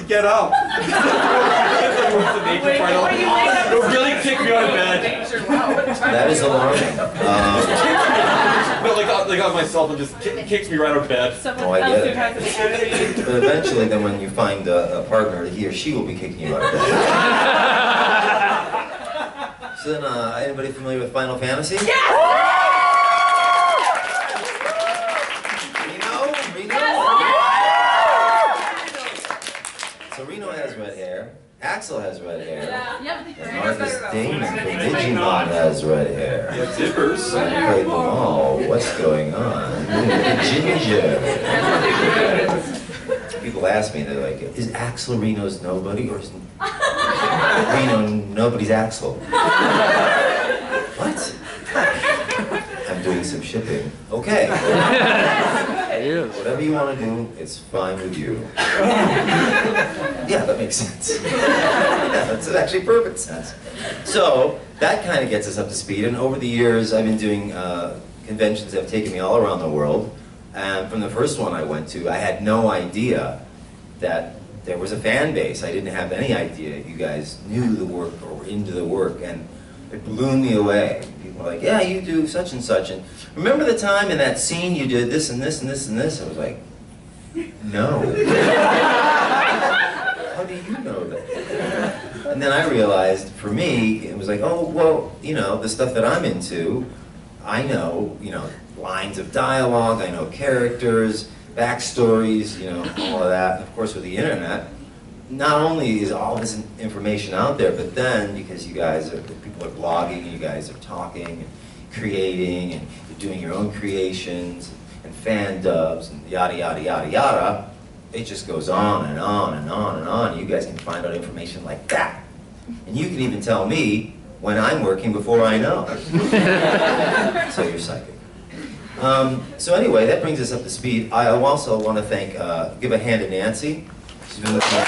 get up. It'll really kick me out of bed. That is alarming. No, like on myself, and just kicks me right out of bed. I get it. But eventually, then when you find a partner, he or she will be kicking you out of bed. So then, anybody familiar with Final Fantasy? Yes! Reno? So Reno has red hair. Axel has red hair. And Marcus Damon from Digimon has red hair. Yeah, zippers. I played them all. What's going on? Ginger. People ask me, they're like, is Axel Reno's nobody, or is Reno nobody's Axel? What? I'm doing some shipping. Okay. Whatever you want to do, it's fine with you. Yeah, that makes sense. Yeah, that's actually perfect sense. So, that kind of gets us up to speed, and over the years I've been doing conventions that have taken me all around the world, and from the first one I went to, I had no idea that there was a fan base. I didn't have any idea you guys knew the work or were into the work, and it blew me away. People were like, yeah, you do such and such, and remember the time in that scene you did this and this and this and this? I was like, no. How do you know that? And then I realized, for me, it was like, oh, well, you know, the stuff that I'm into, I know, lines of dialogue, I know characters, backstories, all of that. And of course, with the internet, not only is all this information out there, but then, because people are blogging, and you guys are talking, and creating, and you're doing your own creations, and fan dubs, and yada, yada, yada, yada, it just goes on and on and on and on. You guys can find out information like that. And you can even tell me when I'm working before I know. So you're psychic. So anyway, that brings us up to speed. I also want to give a hand to Nancy. She's been with me.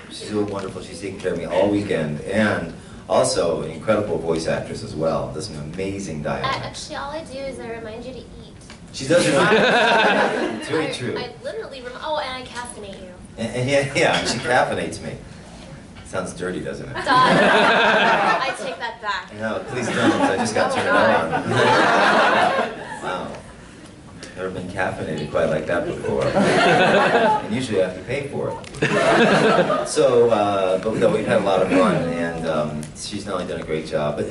She's doing wonderful. She's taking care of me all weekend, and also an incredible voice actress as well. Does an amazing dialect. Actually, all I do is I remind you to eat. She does remind me. It's very true. I literally and I caffeinate you. And yeah, she caffeinates me. Sounds dirty, doesn't it? I take that back. No, please don't. I just got turned on. Wow. Never been caffeinated quite like that before. And usually I have to pay for it. So, but no, we've had a lot of fun, and she's not only done a great job, but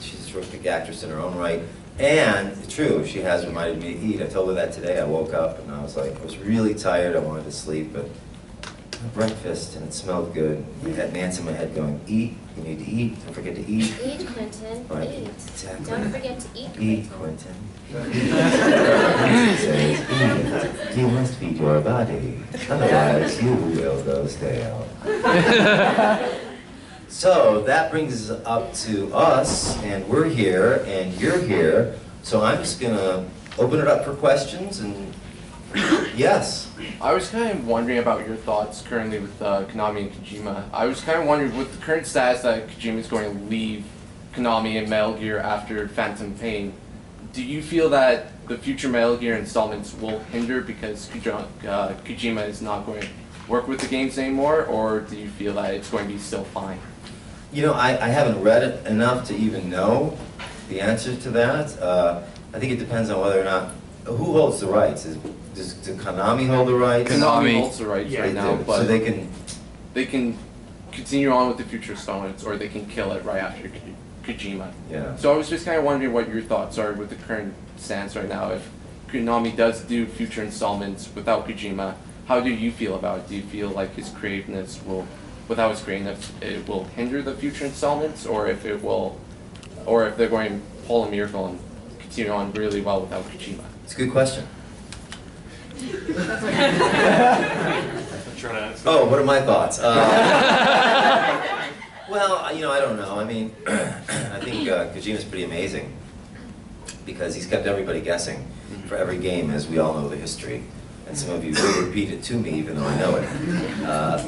she's a terrific actress in her own right. And, true, she has reminded me to eat. I told her that today. I woke up and I was really tired. I wanted to sleep, but breakfast, and it smelled good. I had Nancy in my head going, eat, you need to eat, don't forget to eat. Eat, Quinton, right. Eat. Exactly. Don't forget to eat, Eat, Quinton. Says, eat. You must feed your body, otherwise you will go stale. So that brings us up to us, and we're here, and you're here, so I'm just going to open it up for questions, and yes. I was kind of wondering about your thoughts currently with Konami and Kojima. I was kind of wondering, with the current status that Kojima is going to leave Konami and Metal Gear after Phantom Pain, do you feel that the future Metal Gear installments will hinder because Kojima is not going to work with the games anymore, or do you feel that it's going to be still fine? I haven't read it enough to even know the answer to that. I think it depends on whether or not, who holds the rights? Does Konami hold the rights? Konami holds the rights right now, but so they can continue on with the future installments, or they can kill it right after Kojima. Yeah. So I was just kind of wondering what your thoughts are with the current stance right now. If Konami does do future installments without Kojima, how do you feel about it? Do you feel like his creativeness will, without his creativeness, it will hinder the future installments, or if it will, or if they're going to pull a miracle and continue on really well without Kojima? It's a good question. Oh, what are my thoughts? Well, I don't know. I mean, I think Kojima's pretty amazing because he's kept everybody guessing for every game, as we all know the history. And some of you will repeat it to me, even though I know it.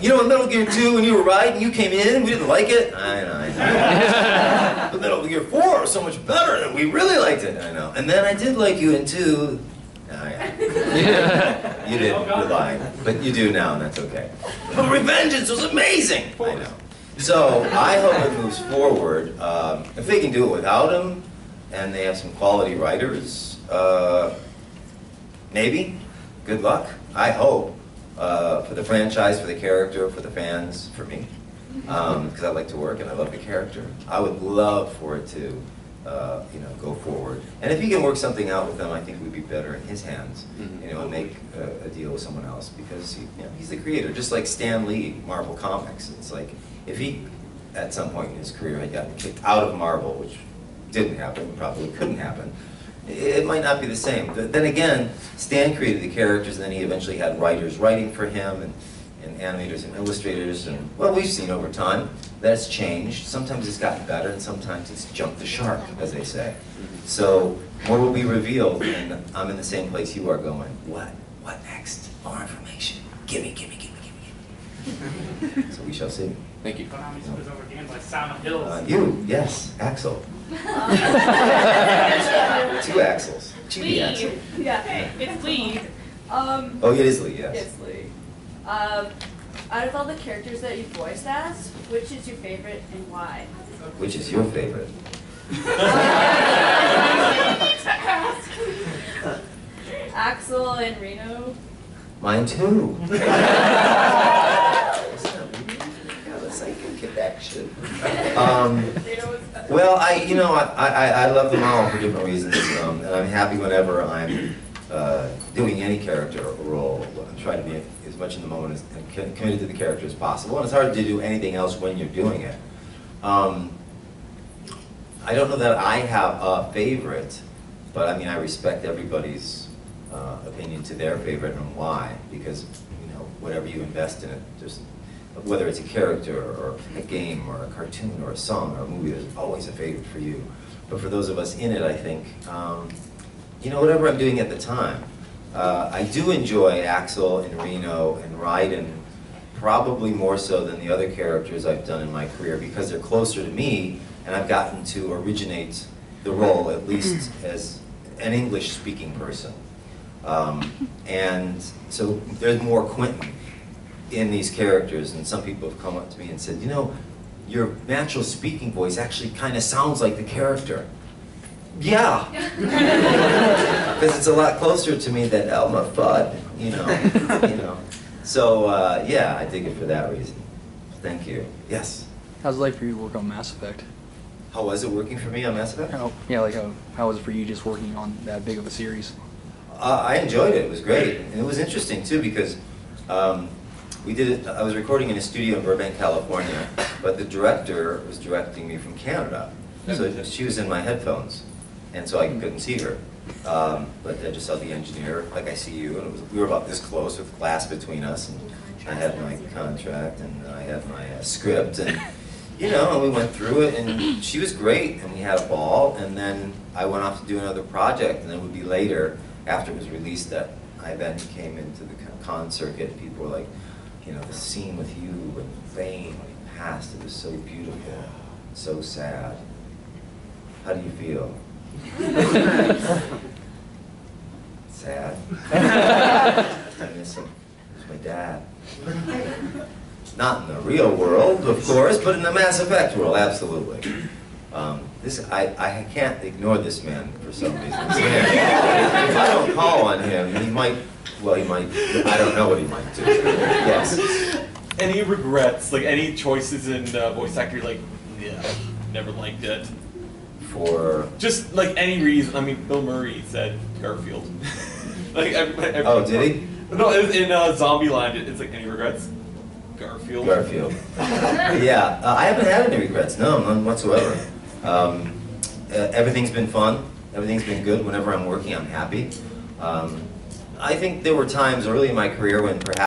In Metal Gear 2, when you were right and you came in, we didn't like it. I know. But Metal Gear 4 were so much better, and we really liked it. I know. And then I did like you in 2. You didn't, you're lying. But you do now, and that's okay. But Revengeance was amazing! I know. So, I hope it moves forward. If they can do it without him, and they have some quality writers, maybe. Good luck. I hope. For the franchise, for the character, for the fans, for me. Because I like to work and I love the character. I would love for it to go forward. And if he can work something out with them, I think it would be better in his hands, and make a deal with someone else, because he's the creator. Just like Stan Lee, Marvel Comics. It's like, if he, at some point in his career, had gotten kicked out of Marvel, which didn't happen, probably couldn't happen, it might not be the same. But then again, Stan created the characters, and then he eventually had writers writing for him, and animators and illustrators, and well, we've seen over time that it's changed. Sometimes it's gotten better, and sometimes it's jumped the shark, as they say. So more will be revealed, and I'm in the same place you are going. What next? More information. Gimme. So we shall see. Thank you. Konami was overgained by Silent Hills. You, yes, Axel. 2 Axels. Chibi Axel. Yeah, it's Lee. Oh, it is Lee, yes. It's Lee. Out of all the characters that you voiced as, which is your favorite and why? Which is your favorite? Axel and Reno. Mine too. It's like a connection. Well, I love them all for different reasons, and I'm happy whenever I'm doing any character role. I'm trying to be as much in the moment and committed to the character as possible, and it's hard to do anything else when you're doing it. I don't know that I have a favorite, but I mean, I respect everybody's opinion to their favorite and why, because whatever you invest in it, just whether it's a character or a game or a cartoon or a song or a movie, there's always a favorite for you. But for those of us in it, I think, whatever I'm doing at the time. I do enjoy Axel and Reno and Raiden, probably more so than the other characters I've done in my career, because they're closer to me, and I've gotten to originate the role, at least as an English-speaking person. And so there's more Quinton in these characters, and some people have come up to me and said, your natural speaking voice actually kind of sounds like the character. Yeah, because it's a lot closer to me than Elmer Fudd, So yeah, I dig it for that reason. Thank you. Yes. How's it like for you to work on Mass Effect? How was it working for me on Mass Effect? How was it for you just working on that big of a series? I enjoyed it. It was great, and it was interesting too, because we did it. I was recording in a studio in Burbank, California, but the director was directing me from Canada, so she was in my headphones, and so I couldn't see her. But I just saw the engineer, like I see you, and we were about this close with glass between us, and I had my contract, and I had my script, and and we went through it, and she was great, and we had a ball, and then I went off to do another project, and it would be later, after it was released, that I then came into the con circuit, and people were like, the scene with you and Thane when he passed, it was so beautiful, so sad. How do you feel? Sad. I miss him. He's my dad. Not in the real world, of course, but in the Mass Effect world, absolutely. I can't ignore this man for some reason. If I don't call on him, he might, I don't know what he might do. Yes. Any regrets, like any choices in voice actor, like, yeah, never liked it? For? Just like any reason. I mean, Bill Murray said Garfield. Oh, did he? No, in Zombieland, it's like, any regrets? Garfield. Garfield. Yeah, I haven't had any regrets. No, none whatsoever. Everything's been fun. Everything's been good. Whenever I'm working, I'm happy. I think there were times early in my career when perhaps